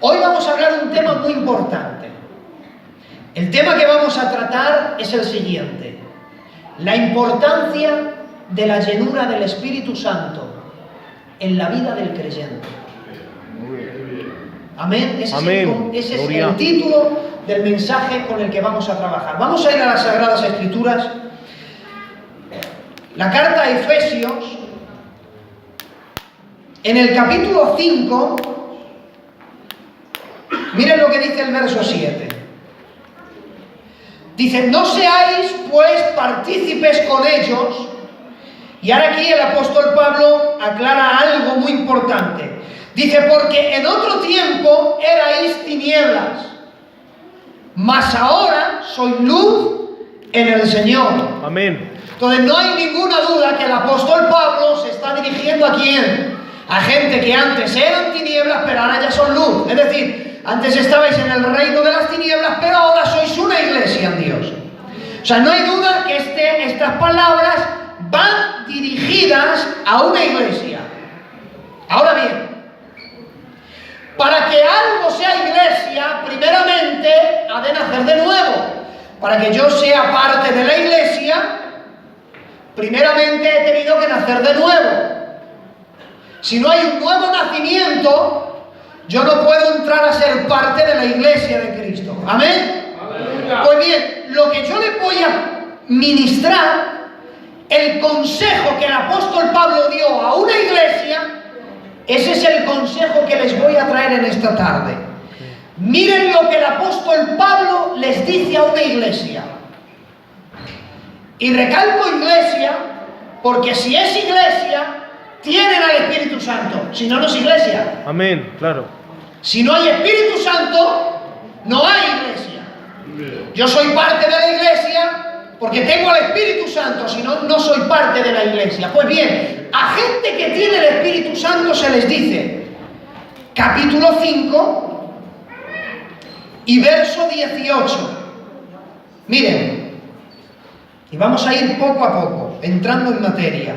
Hoy vamos a hablar de un tema muy importante. El tema que vamos a tratar es el siguiente: la importancia de la llenura del Espíritu Santo en la vida del creyente. Amén. Ese es el título del mensaje con el que vamos a trabajar. Vamos a ir a las Sagradas Escrituras. La carta a Efesios, en el capítulo 5, miren lo que dice el verso 7. Dice: no seáis pues partícipes con ellos. Y ahora aquí el apóstol Pablo aclara algo muy importante. Dice: porque en otro tiempo erais tinieblas, mas ahora sois luz en el Señor. Amén. Entonces no hay ninguna duda que el apóstol Pablo se está dirigiendo ¿a quién? A gente que antes eran tinieblas, pero ahora ya son luz. Es decir, antes estabais en el reino de las tinieblas, pero ahora sois una iglesia en Dios. O sea, no hay duda que estas palabras van dirigidas a una iglesia. Ahora bien, para que algo sea iglesia, primeramente ha de nacer de nuevo. Para que yo sea parte de la iglesia, primeramente he tenido que nacer de nuevo. Si no hay un nuevo nacimiento, yo no puedo entrar a ser parte de la iglesia de Cristo. ¿Amén? Pues bien, lo que yo le voy a ministrar, el consejo que el apóstol Pablo dio a una iglesia, ese es el consejo que les voy a traer en esta tarde. Miren lo que el apóstol Pablo les dice a una iglesia. Y recalco iglesia, porque si es iglesia, tienen al Espíritu Santo. Si no, no es iglesia. Amén, claro. Si no hay Espíritu Santo, no hay iglesia. Yo soy parte de la iglesia porque tengo al Espíritu Santo, si no, no soy parte de la iglesia. Pues bien, a gente que tiene el Espíritu Santo se les dice, capítulo 5 y verso 18. Miren, y vamos a ir poco a poco, entrando en materia.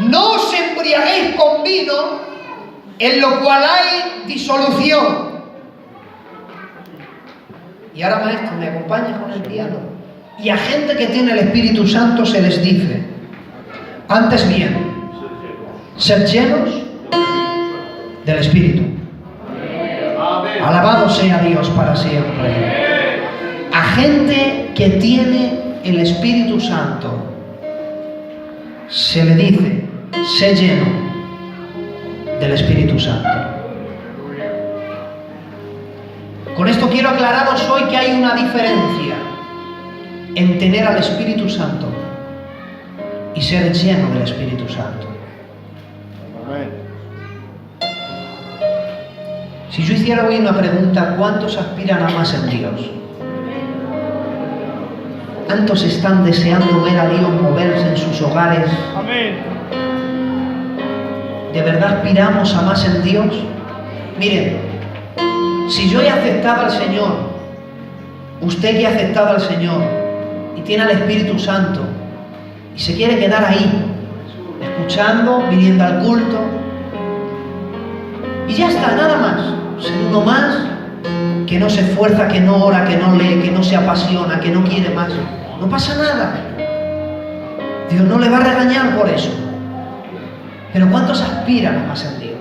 No os embriaguéis con vino, en lo cual hay disolución. Y ahora, maestro, ¿me acompaña con el piano? Y a gente que tiene el Espíritu Santo se les dice, antes bien, sed llenos del Espíritu. Alabado sea Dios para siempre. A gente que tiene el Espíritu Santo se le dice, sé lleno del Espíritu Santo. Con esto quiero aclararos hoy que hay una diferencia en tener al Espíritu Santo y ser lleno del Espíritu Santo. Amén. Si yo hiciera hoy una pregunta, ¿cuántos aspiran a más en Dios? ¿Cuántos están deseando ver a Dios moverse en sus hogares? Amén. ¿De verdad aspiramos a más en Dios? Miren, si yo he aceptado al Señor, usted que ha aceptado al Señor y tiene al Espíritu Santo y se quiere quedar ahí, escuchando, viniendo al culto, y ya está, nada más, ser uno más que no se esfuerza, que no ora, que no lee, que no se apasiona, que no quiere más, no pasa nada. Dios no le va a regañar por eso. Pero ¿cuántos aspiran a más en Dios?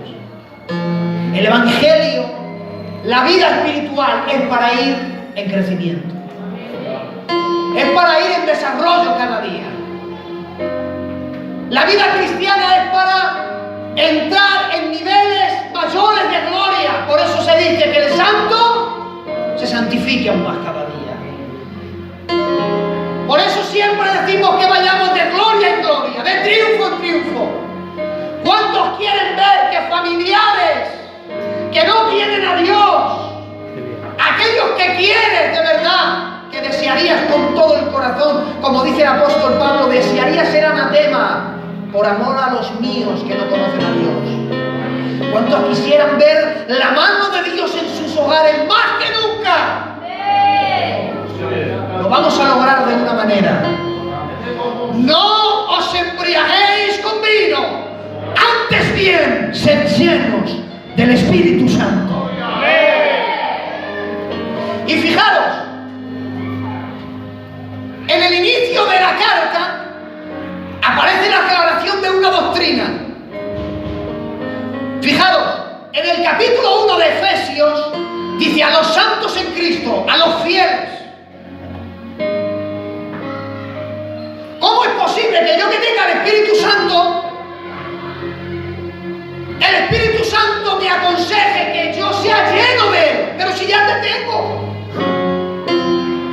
El Evangelio, la vida espiritual, es para ir en crecimiento. Es para ir en desarrollo cada día. La vida cristiana es para entrar en niveles mayores de gloria. Por eso se dice que el santo se santifique aún más cada día. Por eso siempre decimos que vayamos de gloria en gloria, de triunfo en triunfo. ¿Cuántos quieren ver que familiares que no tienen a Dios, aquellos que quieres de verdad, que desearías con todo el corazón, como dice el apóstol Pablo, desearía ser anatema por amor a los míos que no conocen a Dios? ¿Cuántos quisieran ver la mano de Dios en sus hogares más que nunca? Lo vamos a lograr de una manera. No os embriaguéis con vino, antes bien, sed llenos del Espíritu Santo. Y fijaros, en el inicio de la carta aparece la aclaración de una doctrina. Fijaros, en el capítulo 1 de Efesios dice: a los santos en Cristo, a los fieles. ¿Cómo es posible que yo, que tenga el Espíritu Santo, el Espíritu Santo me aconseje que yo sea lleno de Él? Pero si ya te tengo.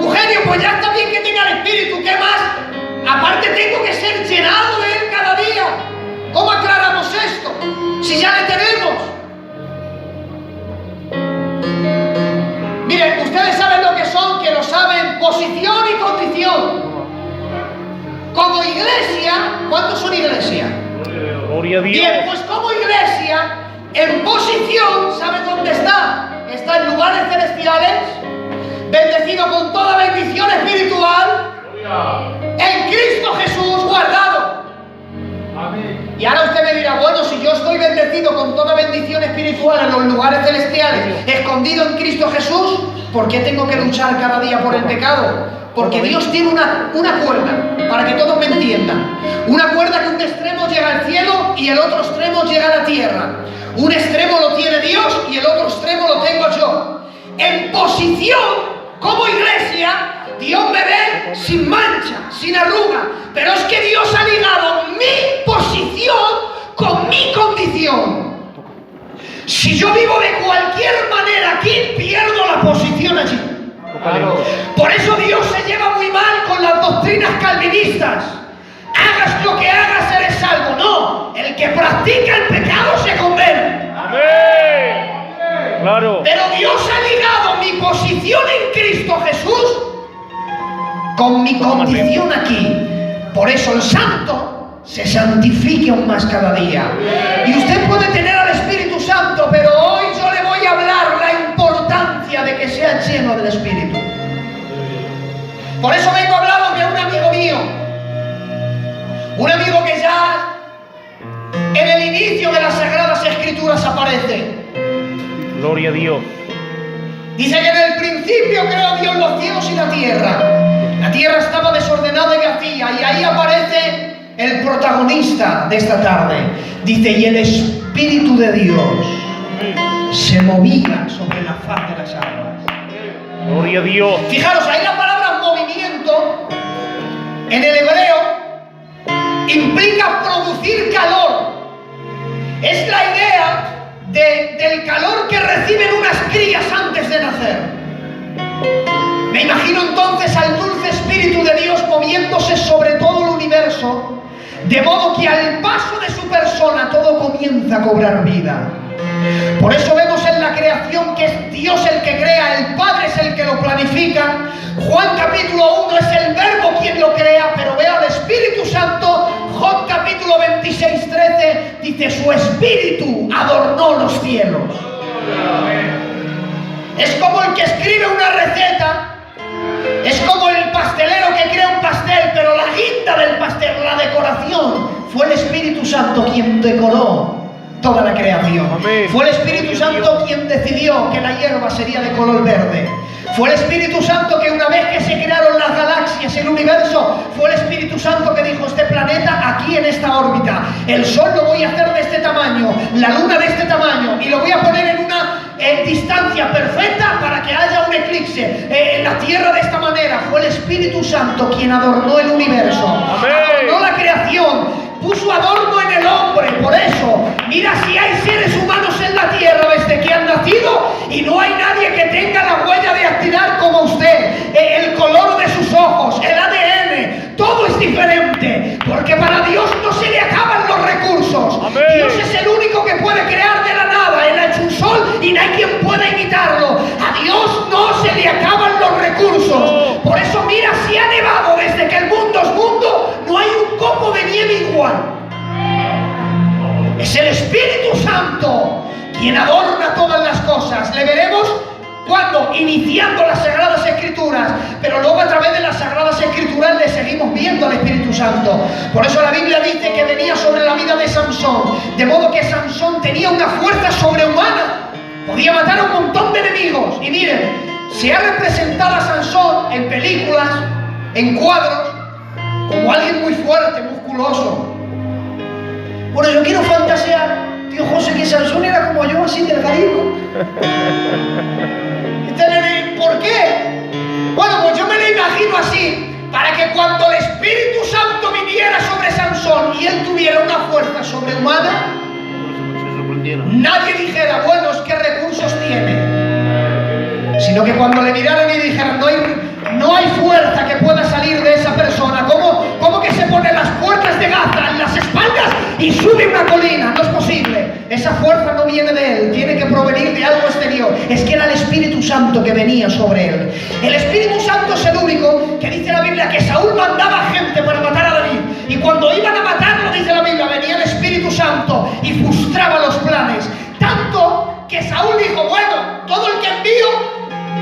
Eugenio, pues ya está bien que tenga el Espíritu, ¿qué más? Aparte tengo que ser llenado de Él cada día. ¿Cómo aclaramos esto? Si ya le tenemos. Miren, ustedes saben lo que son, que lo saben, posición y condición. Como iglesia, ¿cuántos son iglesia? Gloria a Dios. Bien, pues como iglesia, en posición, ¿sabes dónde está? Está en lugares celestiales, bendecido con toda bendición espiritual, en Cristo Jesús, guardado. Amén. Y ahora usted me dirá: bueno, si yo estoy bendecido con toda bendición espiritual en los lugares celestiales, escondido en Cristo Jesús, ¿por qué tengo que luchar cada día por el pecado? Porque Dios tiene una cuerda, para que todos me entiendan. Una cuerda que un extremo llega al cielo y el otro extremo llega a la tierra. Un extremo lo tiene Dios y el otro extremo lo tengo yo. En posición, como iglesia, Dios me ve sin mancha, sin arruga. Pero es que Dios ha ligado mi posición con mi condición. Si yo vivo de cualquier manera aquí, pierdo la posición allí. Por eso Dios se lleva muy mal con las doctrinas calvinistas. Hagas lo que hagas, eres salvo. No, el que practica el pecado se convierte. Amén. Claro. Pero Dios ha ligado mi posición en Cristo Jesús con mi condición aquí. Por eso el santo se santifique aún más cada día. Y usted puede tener al Espíritu Santo, pero hoy yo le voy a hablar la importancia de que sea lleno del Espíritu. Por eso vengo a hablaros de un amigo mío, un amigo que ya en el inicio de las Sagradas Escrituras aparece. Gloria a Dios. Dice que en el principio creó Dios los cielos y la tierra. La tierra estaba desordenada y vacía, y ahí aparece el protagonista de esta tarde. Dice: y el Espíritu de Dios se movía sobre la faz de las aguas. Gloria a Dios. Fijaros, ahí la palabra movimiento en el hebreo implica producir calor. Es la idea del calor que reciben unas crías antes de nacer. Me imagino entonces al dulce Espíritu de Dios moviéndose sobre todo el universo, de modo que al paso de su persona todo comienza a cobrar vida. Por eso vemos en la creación que es Dios el que crea, el Padre es el que lo planifica. Juan capítulo 1 es el Verbo quien lo crea, pero vea al Espíritu Santo. Job capítulo 26:13 dice: su Espíritu adornó los cielos. Es como el que escribe una receta, es como el pastelero que crea un pastel, pero la guinda del pastel, la decoración, fue el Espíritu Santo quien decoró toda la creación. Amén. Fue el Espíritu Santo quien decidió que la hierba sería de color verde. Fue el Espíritu Santo que una vez que se crearon las galaxias, el universo, fue el Espíritu Santo que dijo: este planeta aquí en esta órbita, el Sol lo voy a hacer de este tamaño, la Luna de este tamaño, y lo voy a poner en una distancia perfecta para que haya un eclipse, la Tierra de esta manera. Fue el Espíritu Santo quien adornó el universo. Amén. Adornó la creación, puso adorno en el hombre. Por eso, mira si hay seres humanos en la tierra desde que han nacido, y no hay nadie que tenga la huella dactilar como usted, el color de sus ojos, el ADN, todo es diferente, porque para Dios no se le acaban los recursos. Amén. Dios es el único que puede crear de la nada. Él ha hecho un sol y no hay quien pueda imitarlo. A Dios no se le acaban los recursos. Por eso mira si ha nevado desde que el mundo es mundo, no hay un copo de nieve igual. Es el Espíritu Santo quien adorna todas las cosas. Le veremos cuando, iniciando las Sagradas Escrituras, pero luego a través de las Sagradas Escrituras le seguimos viendo al Espíritu Santo. Por eso la Biblia dice que venía sobre la vida de Sansón, de modo que Sansón tenía una fuerza sobrehumana, podía matar a un montón de enemigos. Y miren, se ha representado a Sansón en películas, en cuadros, como alguien muy fuerte, musculoso. Bueno, yo quiero fantasear, tío José, que Sansón era como yo, así delgadito. ¿Por qué? Bueno, pues yo me lo imagino así, para que cuando el Espíritu Santo viniera sobre Sansón y él tuviera una fuerza sobrehumana, nadie dijera, bueno, es que recursos tiene, sino que cuando le miraran y dijeran, no hay fuerza que pueda salir de esa persona, ¿cómo que se pone las puertas de Gaza en las espaldas y sube una colina? No es posible. Esa fuerza no viene de él, tiene que provenir de algo exterior. Es que era el Espíritu Santo que venía sobre él. El Espíritu Santo es el único que dice la Biblia que Saúl mandaba gente para matar a David, y cuando iban a matarlo, dice la Biblia, venía el Espíritu Santo y frustraba los planes. Tanto que Saúl dijo, bueno, todo el que envío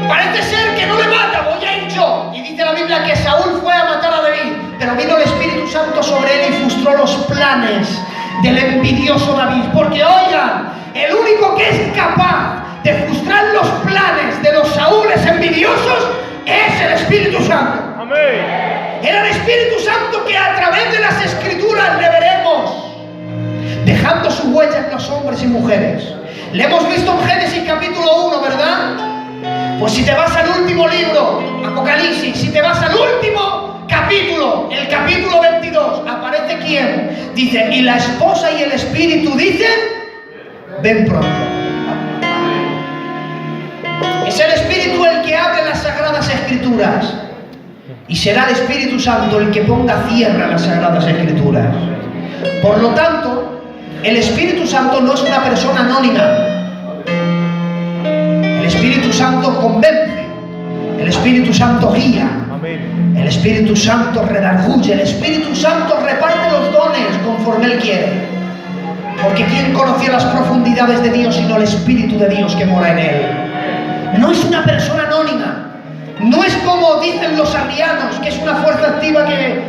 parece ser que no le mata, voy a ir yo. Y dice la Biblia que Saúl fue a matar a David, pero vino el Espíritu Santo sobre él y frustró los planes del envidioso David. Porque oigan, el único que es capaz de frustrar los planes de los Saúles envidiosos es el Espíritu Santo. Amén. Era el Espíritu Santo que a través de las Escrituras le veremos dejando su huella en los hombres y mujeres. Le hemos visto en Génesis capítulo 1, ¿verdad? Pues si te vas al último libro, Apocalipsis, si te vas al último capítulo, el capítulo 22, aparece ¿quién? Dice, y la esposa y el espíritu dicen, ven pronto. Es el Espíritu el que abre las Sagradas Escrituras, y será el Espíritu Santo el que ponga cierre a las Sagradas Escrituras. Por lo tanto, el Espíritu Santo no es una persona anónima. El Espíritu Santo convence, el Espíritu Santo guía, el Espíritu Santo redarguye, el Espíritu Santo reparte los dones conforme Él quiere. Porque ¿quién conocía las profundidades de Dios sino el Espíritu de Dios que mora en Él? No es una persona anónima, no es como dicen los arrianos, que es una fuerza activa que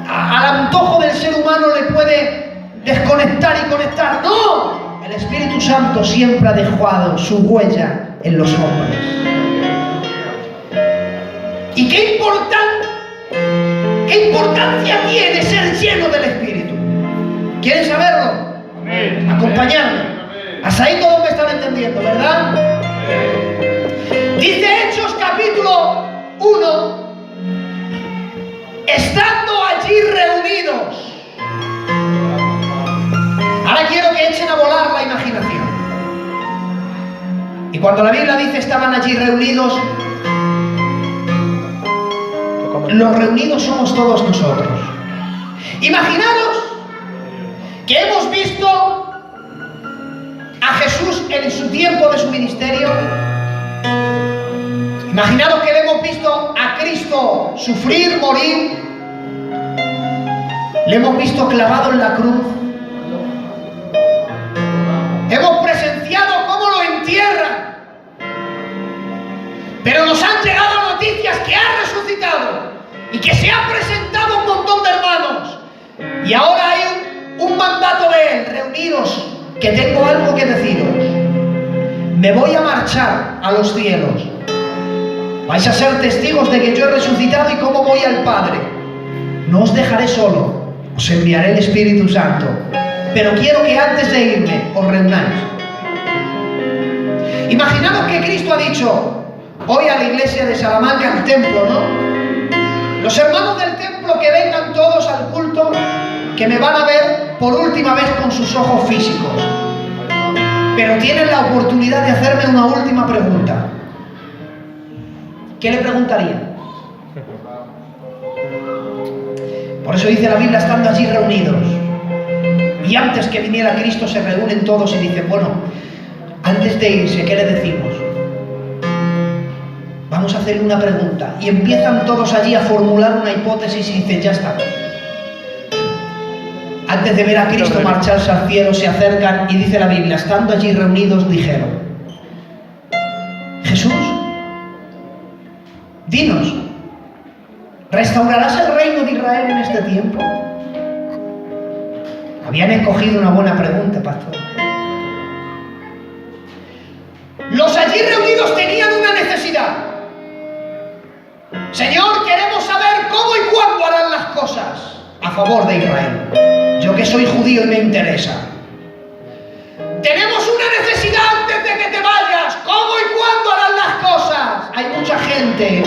al antojo del ser humano le puede desconectar y conectar. ¡No! El Espíritu Santo siempre ha dejado su huella en los hombres. ¿Y qué importancia tiene ser lleno del Espíritu? ¿Quieren saberlo? Acompañadme. Hasta ahí todos me están entendiendo, ¿verdad? Dice Hechos capítulo 1, estando allí reunidos. Ahora quiero que echen a volar la imaginación. Y cuando la Biblia dice estaban allí reunidos, los reunidos somos todos nosotros. Imaginaros que hemos visto a Jesús en su tiempo de su ministerio. Imaginaros que le hemos visto a Cristo sufrir, morir. Le hemos visto clavado en la cruz. Hemos presenciado cómo lo entierran. Pero nos han llegado noticias que ha resucitado y que se ha presentado un montón de hermanos. Y ahora hay un mandato de Él: reuniros, que tengo algo que deciros. Me voy a marchar a los cielos. Vais a ser testigos de que yo he resucitado y cómo voy al Padre. No os dejaré solo, os enviaré el Espíritu Santo. Pero quiero que antes de irme os reunáis. Imaginaos que Cristo ha dicho hoy a la iglesia de Salamanca, al templo, ¿no? Los hermanos del templo que vengan todos al culto, que me van a ver por última vez con sus ojos físicos. Pero tienen la oportunidad de hacerme una última pregunta. ¿Qué le preguntaría? Por eso dice la Biblia, estando allí reunidos. Y antes que viniera Cristo se reúnen todos y dicen, bueno, antes de irse, ¿qué le decimos? Vamos a hacerle una pregunta. Y empiezan todos allí a formular una hipótesis y dicen, ya está. Antes de ver a Cristo marcharse al cielo, se acercan y dice la Biblia, estando allí reunidos, dijeron, Jesús, dinos, ¿restaurarás el reino de Israel en este tiempo? Habían escogido una buena pregunta, pastor. Los allí reunidos tenían una necesidad. Señor, queremos saber cómo y cuándo harán las cosas a favor de Israel. Yo que soy judío y me interesa. Tenemos una necesidad antes de que te vayas. ¿Cómo y cuándo harán las cosas? Hay mucha gente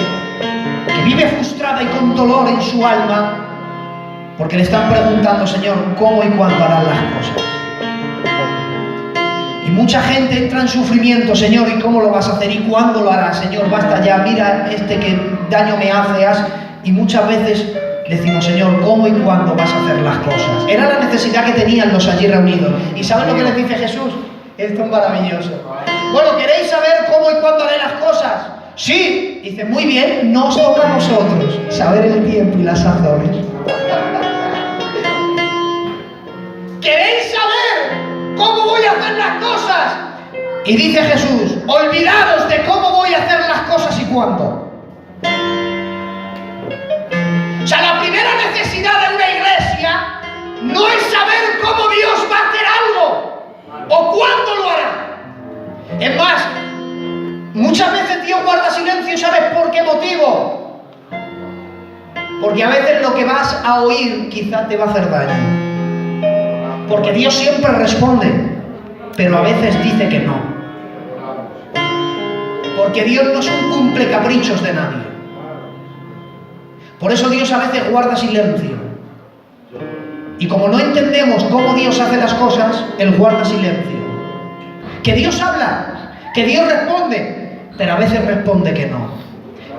que vive frustrada y con dolor en su alma porque le están preguntando, Señor, ¿cómo y cuándo harán las cosas? Y mucha gente entra en sufrimiento, Señor, ¿y cómo lo vas a hacer? ¿Y cuándo lo harás? Señor, basta ya, mira que daño me haces. Y muchas veces decimos, Señor, ¿cómo y cuándo vas a hacer las cosas? Era la necesidad que tenían los allí reunidos. ¿Y saben lo que les dice Jesús? Esto es maravilloso. Bueno, ¿queréis saber cómo y cuándo haré las cosas? Sí. Dice, muy bien, no os toca a vosotros saber el tiempo y las sazones. ¿Queréis saber cómo voy a hacer las cosas? Y dice Jesús, olvidaros de cómo voy a hacer las cosas y cuándo. O sea, la primera necesidad de una iglesia no es saber cómo Dios va a hacer algo o cuándo lo hará. Es más, muchas veces Dios guarda silencio, ¿sabes por qué motivo? Porque a veces lo que vas a oír quizá te va a hacer daño. Porque Dios siempre responde, pero a veces dice que no. Porque Dios no es un cumple caprichos de nadie. Por eso Dios a veces guarda silencio. Y como no entendemos cómo Dios hace las cosas, Él guarda silencio. Que Dios habla, que Dios responde, pero a veces responde que no.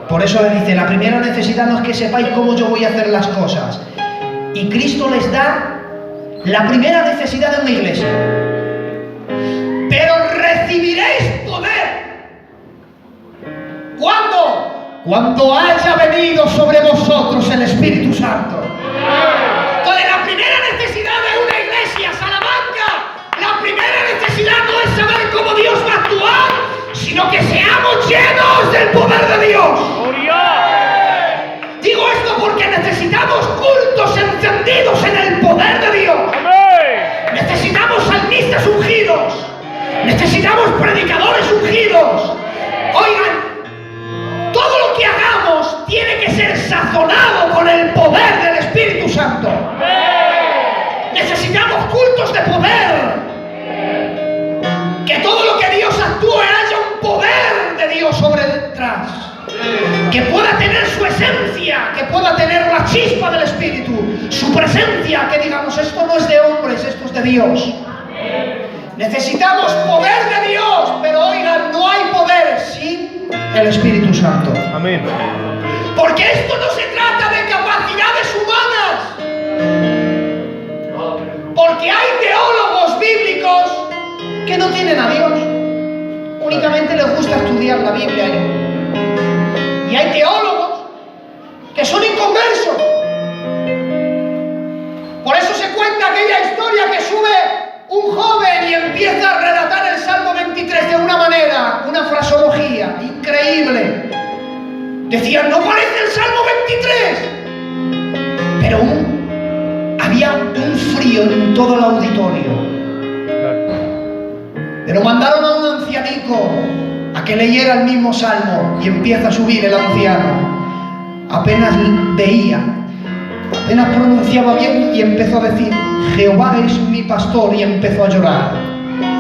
Por eso le dice, la primera necesidad no es que sepáis cómo yo voy a hacer las cosas. Y Cristo les da la primera necesidad de una iglesia. Pero recibiréis poder. ¿Cuándo? Cuando haya venido sobre vosotros el Espíritu Santo. Entonces, la primera necesidad de una iglesia, Salamanca, la primera necesidad no es saber cómo Dios va a actuar, sino que seamos llenos del poder de Dios. Digo esto porque necesitamos cultos encendidos en el poder de Dios. Necesitamos salmistas ungidos. Necesitamos predicadores ungidos. Oigan, todo lo que hagamos tiene que ser sazonado con el poder del Espíritu Santo. Necesitamos cultos de poder. Que todo lo que Dios actúe haya un poder de Dios sobre detrás. Que pueda tener su esencia, que pueda tener la chispa del Espíritu, su presencia, que digamos, esto no es de hombres, esto es de Dios. Necesitamos poder de Dios, pero oigan, no hay poder sin el Espíritu Santo. Amén. Porque esto no se trata de capacidades humanas. Porque hay teólogos bíblicos que no tienen a Dios. Únicamente les gusta estudiar la Biblia. Y hay teólogos que son inconversos. Por eso se cuenta aquella historia que sube un joven y empieza a relatar el Salmo 23 de una manera, una fraseología increíble. Decían, no parece el Salmo 23. Pero había un frío en todo el auditorio. Pero mandaron a un ancianico a que leyera el mismo salmo y empieza a subir el anciano. Apenas veía, apenas pronunciaba bien y empezó a decir, Jehová es mi pastor, y empezó a llorar.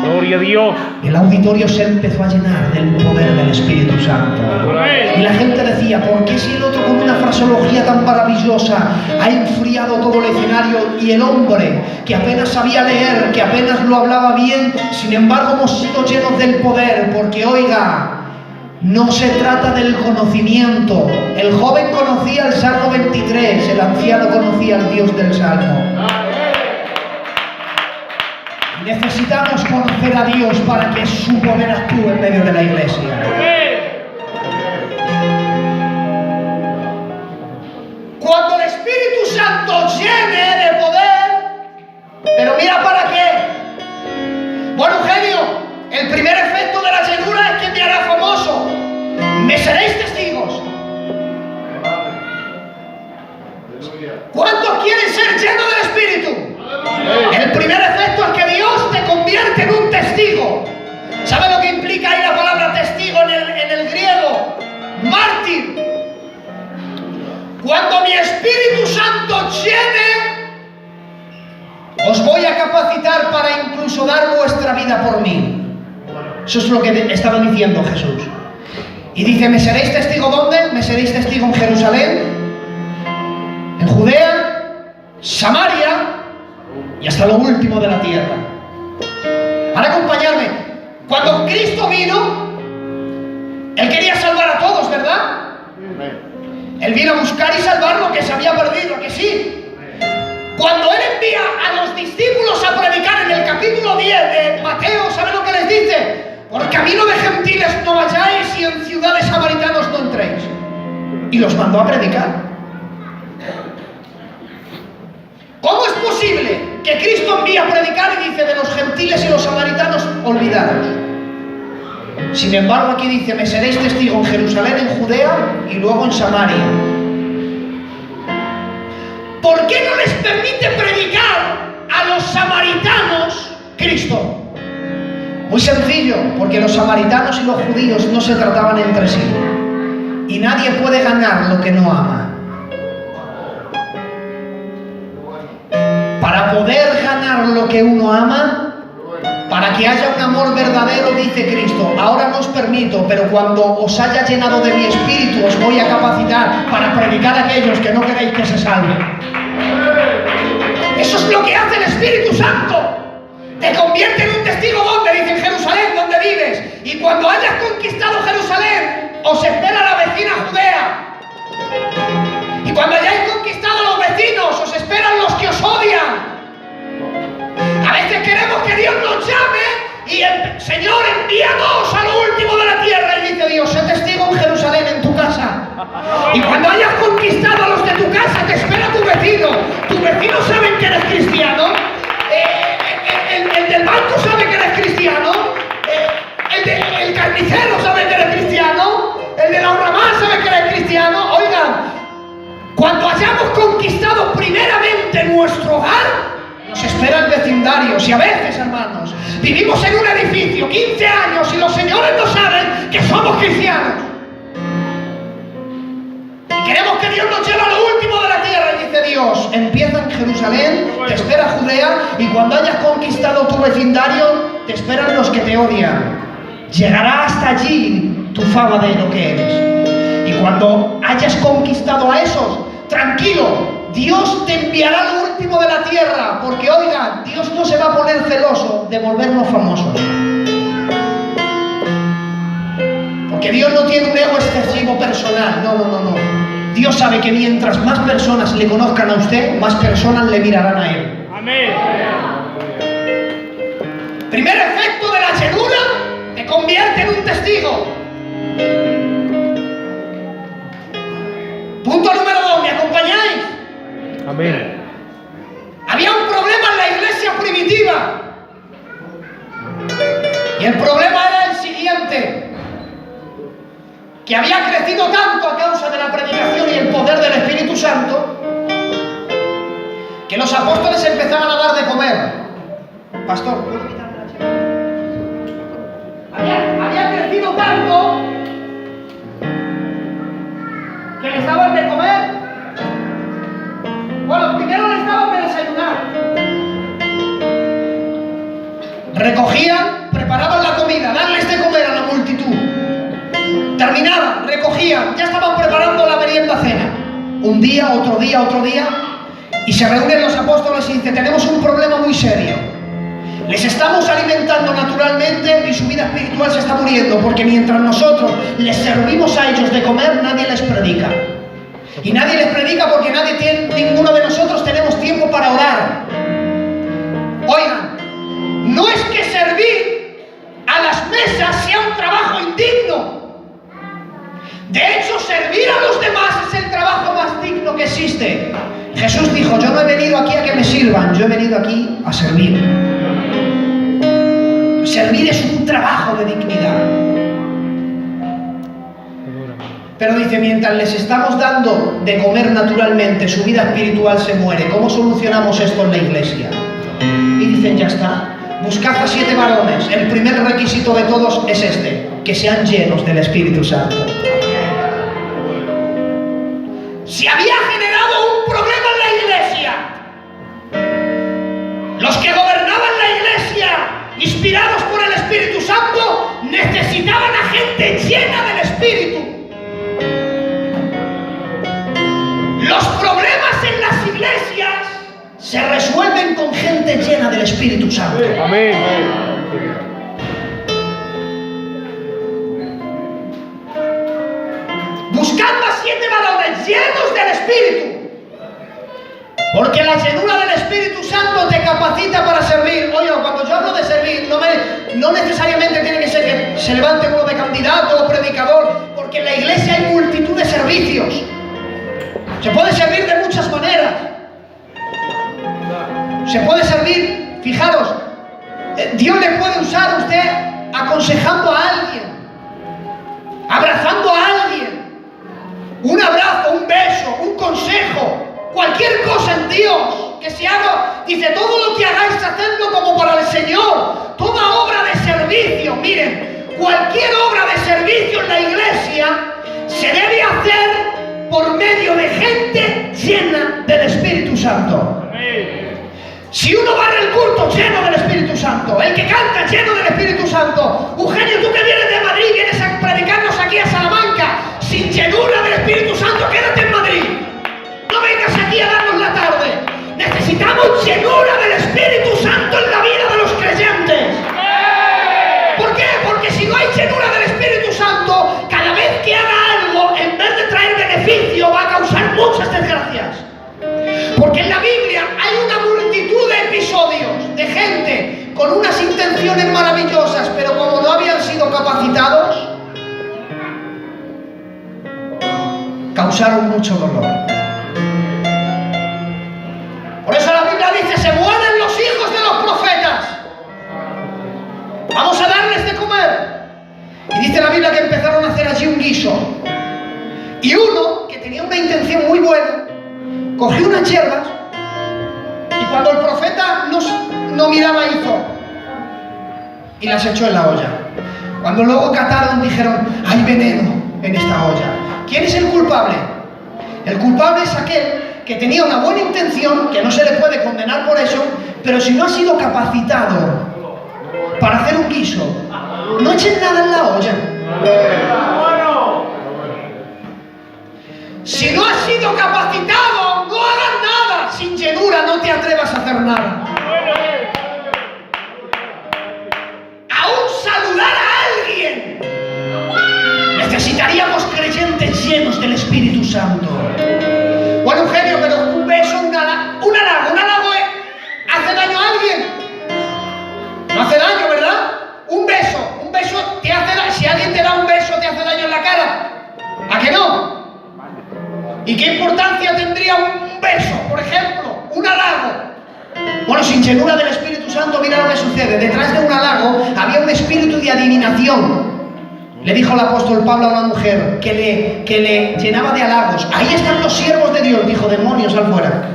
Gloria a Dios. El auditorio se empezó a llenar del poder del Espíritu Santo. Y la gente decía, ¿por qué si el otro con una fraseología tan maravillosa ha enfriado todo el escenario y el hombre que apenas sabía leer, que apenas lo hablaba bien, sin embargo hemos sido llenos del poder? Porque oiga, no se trata del conocimiento. El joven conocía el Salmo 23, el anciano conocía al Dios del Salmo. Necesitamos conocer a Dios para que su poder actúe en medio de la iglesia. Cuando el Espíritu Santo llene de poder, pero mira para qué. Bueno, Eugenio, el primer efecto de la llenura es que me hará famoso. Me seréis testigos. ¿Cuántos quieren ser llenos del Espíritu? El primer efecto es que Dios te convierte en un testigo. ¿Sabe lo que implica ahí la palabra testigo en el griego? Mártir. vuestra vida por mí. Eso es lo que estaba diciendo Jesús. Y dice, ¿me seréis testigo dónde? Me seréis testigo en Jerusalén, en Judea, Samaria y hasta lo último de la tierra. Ahora acompañarme. Cuando Cristo vino, Él quería salvar a todos, ¿verdad? Él vino a buscar y salvar lo que se había perdido, ¿a que sí? Cuando Él envía a los discípulos a predicar en el capítulo 10 de Mateo, ¿saben lo que les dice? Por camino de gentiles no vayáis y en ciudades samaritanos no entréis. Y los mandó a predicar. ¿Cómo es posible que Cristo envíe a predicar y dice de los gentiles y los samaritanos, olvidaros? Sin embargo, aquí dice, me seréis testigo en Jerusalén, en Judea y luego en Samaria. ¿Por qué no les permite predicar a los samaritanos Cristo? Muy sencillo, porque los samaritanos y los judíos no se trataban entre sí. Y nadie puede ganar lo que no ama. Para poder ganar lo que uno ama, para que haya un amor verdadero, dice Cristo, ahora no os permito, pero cuando os haya llenado de mi espíritu, os voy a capacitar para predicar a aquellos que no queréis que se salven. Eso es lo que hace el Espíritu Santo. Te convierte en un testigo donde, dice, en Jerusalén, donde vives. Y cuando hayas conquistado Jerusalén, os espera la vecina Judea. Y cuando hayáis conquistado a los vecinos, os esperan los que os odian. A veces queremos que Dios nos llame y el Señor, envíanos a lo último de la tierra. Y dice Dios, sé testigo en Jerusalén, en tu casa. Y cuando hayas conquistado a los de tu casa, te espera tu vecino. ¿Tus vecinos saben que eres cristiano? El del banco sabe que eres cristiano. El carnicero sabe que eres cristiano. El de la Urramán sabe que eres cristiano. Oigan, cuando hayamos conquistado primeramente nuestro hogar, nos espera el vecindario. Si a veces, hermanos, vivimos en un edificio 15 años y los señores no saben que somos cristianos. Y queremos que Dios nos lleve a lo último de la tierra. Y dice Dios, empieza en Jerusalén, te espera Judea, y cuando hayas conquistado tu vecindario, te esperan los que te odian. Llegará hasta allí tu fama de lo que eres. Y cuando hayas conquistado a esos, tranquilo, Dios te enviará lo último de la tierra, porque oigan, Dios no se va a poner celoso de volvernos famosos. Porque Dios no tiene un ego excesivo personal, no. Dios sabe que mientras más personas le conozcan a usted, más personas le mirarán a Él. Amén. Primer efecto de la llenura, te convierte en un testigo. Punto número 2, ¿me acompañáis? Amén. Había un problema en la iglesia primitiva. Y el problema era el siguiente: que había crecido tanto a causa de la predicación y el poder del Espíritu Santo, que los apóstoles empezaban a dar de comer. Pastor, ¿puedo quitarme la chaqueta? Había crecido tanto que les daban de comer. Bueno, primero les daban de desayunar. Recogían, preparaban la comida, darles de comer a la multitud. Terminaban, recogían, ya estaban preparando la merienda cena. Un día, otro día, y se reúnen los apóstoles y dicen, tenemos un problema muy serio. Les estamos alimentando naturalmente y su vida espiritual se está muriendo, porque mientras nosotros les servimos a ellos de comer, nadie les predica. Y nadie les predica porque ninguno de nosotros tenemos tiempo para orar. Oigan, no es que servir a las mesas sea un trabajo indigno. De hecho, servir a los demás es el trabajo más digno que existe. Jesús dijo, yo no he venido aquí a que me sirvan, yo he venido aquí a servir. Servir es un trabajo de dignidad. Pero dice, mientras les estamos dando de comer naturalmente, su vida espiritual se muere. ¿Cómo solucionamos esto en la iglesia? Y dicen, ya está. Buscad a 7 varones. El primer requisito de todos es este, que sean llenos del Espíritu Santo. Se había generado un problema en la iglesia. Los que gobernaban la iglesia, inspirados gente llena del Espíritu. Los problemas en las iglesias se resuelven con gente llena del Espíritu Santo. Amén. Buscando a 7 varones llenos del Espíritu. Porque la llenura del Espíritu Santo te capacita para servir. Oye, cuando yo hablo de servir, no necesariamente tiene que ser que se levante uno de candidato o predicador, porque en la iglesia hay multitud de servicios. Se puede servir de muchas maneras. Se puede servir, fijaros, Dios le puede usar a usted aconsejando a alguien, abrazando a alguien, un abrazo, un beso, un consejo. Cualquier cosa en Dios que se haga, dice, todo lo que hagáis, hacedlo como para el Señor. Toda obra de servicio, miren, cualquier obra de servicio en la iglesia se debe hacer por medio de gente llena del Espíritu Santo. Si uno barre el culto, lleno del Espíritu Santo. El que canta, lleno del Espíritu Santo. Eugenio, tú que vienes de Madrid, vienes a predicarnos aquí a Salamanca, sin llenura del Espíritu Santo, quédate en Madrid. No vengas aquí a darnos la tarde. Necesitamos llenura del Espíritu Santo en la vida de los creyentes. ¿Por qué? Porque si no hay llenura del Espíritu Santo, cada vez que haga algo, en vez de traer beneficio, va a causar muchas desgracias. Porque en la Biblia hay una multitud de episodios de gente con unas intenciones maravillosas, pero como no habían sido capacitados, causaron mucho dolor. Por eso la Biblia dice, se mueren los hijos de los profetas. Vamos a darles de comer. Y dice la Biblia que empezaron a hacer allí un guiso. Y uno, que tenía una intención muy buena, cogió unas hierbas y cuando el profeta no miraba hizo y las echó en la olla. Cuando luego cataron dijeron, hay veneno en esta olla. ¿Quién es el culpable? El culpable es aquel que tenía una buena intención, que no se le puede condenar por eso, pero si no ha sido capacitado para hacer un guiso, no echen nada en la olla. Si no has sido capacitado, no hagas nada. Sin llenura no te atrevas a hacer nada. Aún saludar a alguien. Necesitaríamos creyentes llenos del Espíritu Santo. Bueno, Eugenio, pero un beso, un halago ¿hace daño a alguien? No hace daño, ¿verdad? Un beso te hace daño. Si alguien te da un beso, te hace daño en la cara. ¿A que no? ¿Y qué importancia tendría un beso, por ejemplo? Un halago. Bueno, sin llenura del Espíritu Santo, mira lo que sucede. Detrás de un halago había un espíritu de adivinación. Le dijo el apóstol Pablo a una mujer que le llenaba de halagos. Ahí están los siervos de Dios, dijo, demonios, al fuera.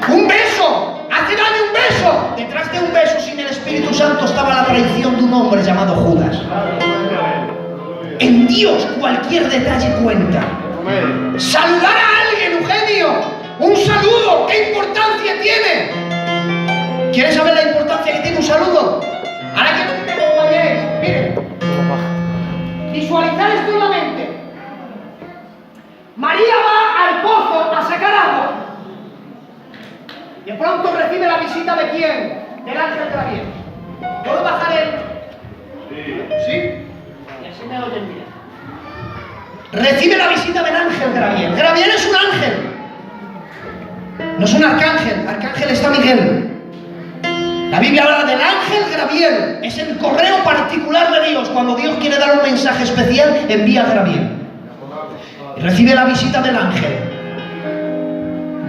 Un beso, hace daño un beso. Detrás de un beso sin el Espíritu Santo estaba la traición de un hombre llamado Judas. En Dios cualquier detalle cuenta. Saludar a alguien, Eugenio, un saludo, ¿qué importancia tiene? ¿Quieres saber la importancia que tiene un saludo? Ahora que me acompañéis, miren, visualizar esto en la mente. María va al pozo a sacar agua. De pronto recibe la visita de ¿quién? Del ángel Gabriel. ¿Puedo bajar él? ¿Sí? Y así me oyen bien. Recibe la visita del ángel Gabriel. Gabriel es un ángel. No es un arcángel. Arcángel está Miguel. La Biblia habla del ángel Gabriel. Es el correo particular de Dios. Cuando Dios quiere dar un mensaje especial, envía a Gabriel. Y recibe la visita del ángel.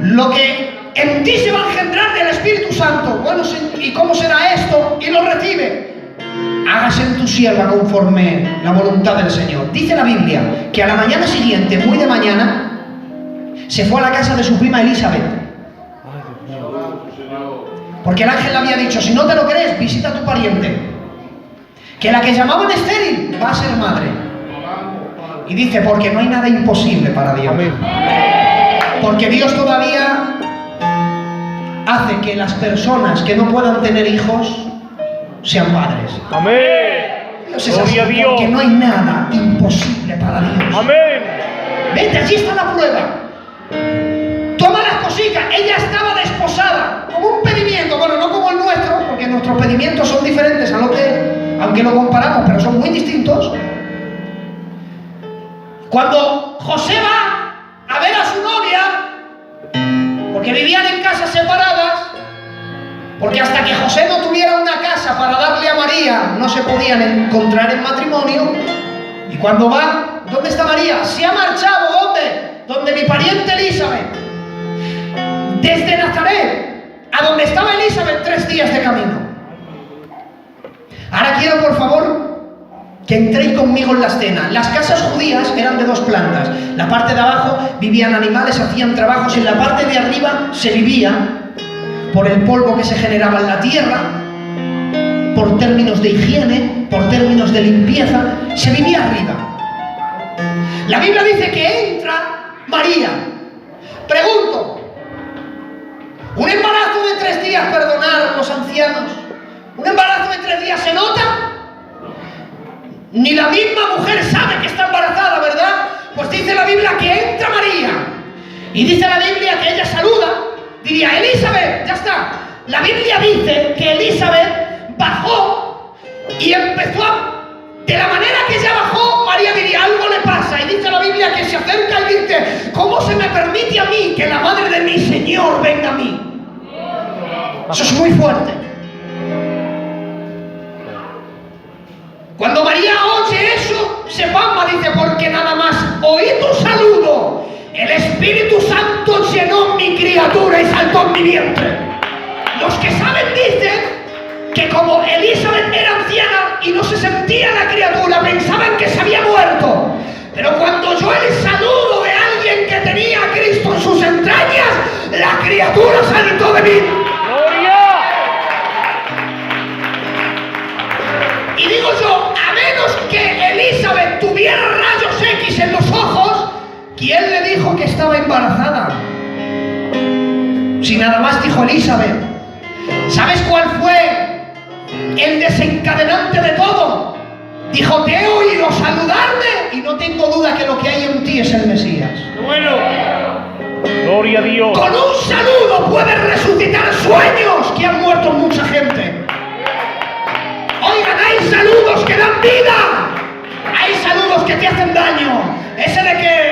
Lo que en ti se va a engendrar del Espíritu Santo. Bueno, ¿y cómo será esto? Y lo recibe. Hágase en tu sierva conforme la voluntad del Señor. Dice la Biblia que a la mañana siguiente, muy de mañana, se fue a la casa de su prima Elizabeth. Porque el ángel le había dicho, si no te lo crees, visita a tu pariente. Que la que llamaban estéril va a ser madre. Y dice, porque no hay nada imposible para Dios. Porque Dios todavía hace que las personas que no puedan tener hijos sean padres. Amén. Dios es Gloria así, a Dios. porque no hay nada imposible para Dios. Amén. Vete, allí está la prueba. Toma las cositas. Ella estaba desposada, como un pedimiento, bueno, no como el nuestro, porque nuestros pedimientos son diferentes a lo que, aunque lo comparamos, pero son muy distintos. Cuando José va a ver a su novia, porque vivían en casas separadas, porque hasta que José no tuviera una casa para darle a María, no se podían encontrar en matrimonio. Y cuando va, ¿dónde está María? Se ha marchado, ¿dónde? Donde mi pariente Elizabeth. Desde Nazaret a donde estaba Elizabeth, 3 días de camino. Ahora quiero, por favor, que entréis conmigo en la escena. Las casas judías eran de 2 plantas. La parte de abajo vivían animales, hacían trabajos. En la parte de arriba se vivía por el polvo que se generaba en la tierra, por términos de higiene, por términos de limpieza. Se vivía arriba. La Biblia dice que entra María. Pregunto, ¿un embarazo de 3 días, perdonad los ancianos, un embarazo de 3 días se nota? Ni la misma mujer sabe que está embarazada, ¿verdad? Pues dice la Biblia que entra María. Y dice la Biblia que ella saluda, diría Elizabeth, ya está. La Biblia dice que Elizabeth bajó y empezó de la manera que ella bajó, María diría, algo le pasa. Y dice la Biblia que se acerca y dice, ¿cómo se me permite a mí que la madre de mi Señor venga a mí? Eso es muy fuerte. Cuando María oye eso, se pasma, dice, porque nada más oí tu saludo, el Espíritu Santo llenó mi criatura y saltó en mi vientre. Los que saben dicen que como Elizabeth era anciana y no se sentía la criatura, pensaban que se había muerto. Pero cuando oyó el saludo de alguien que tenía a Cristo en sus entrañas, la criatura saltó de mí. ¡Gloria! Y digo yo, a menos que Elizabeth tuviera rayos X en los ojos, ¿quién le dijo que estaba embarazada? Si nada más dijo Elizabeth. ¿Sabes cuál fue el desencadenante de todo? Dijo, te he oído saludarme y no tengo duda que lo que hay en ti es el Mesías. Bueno. Gloria a Dios. Con un saludo puedes resucitar sueños que han muerto mucha gente. Oigan, hay saludos que dan vida. Hay saludos que te hacen daño. Ese de que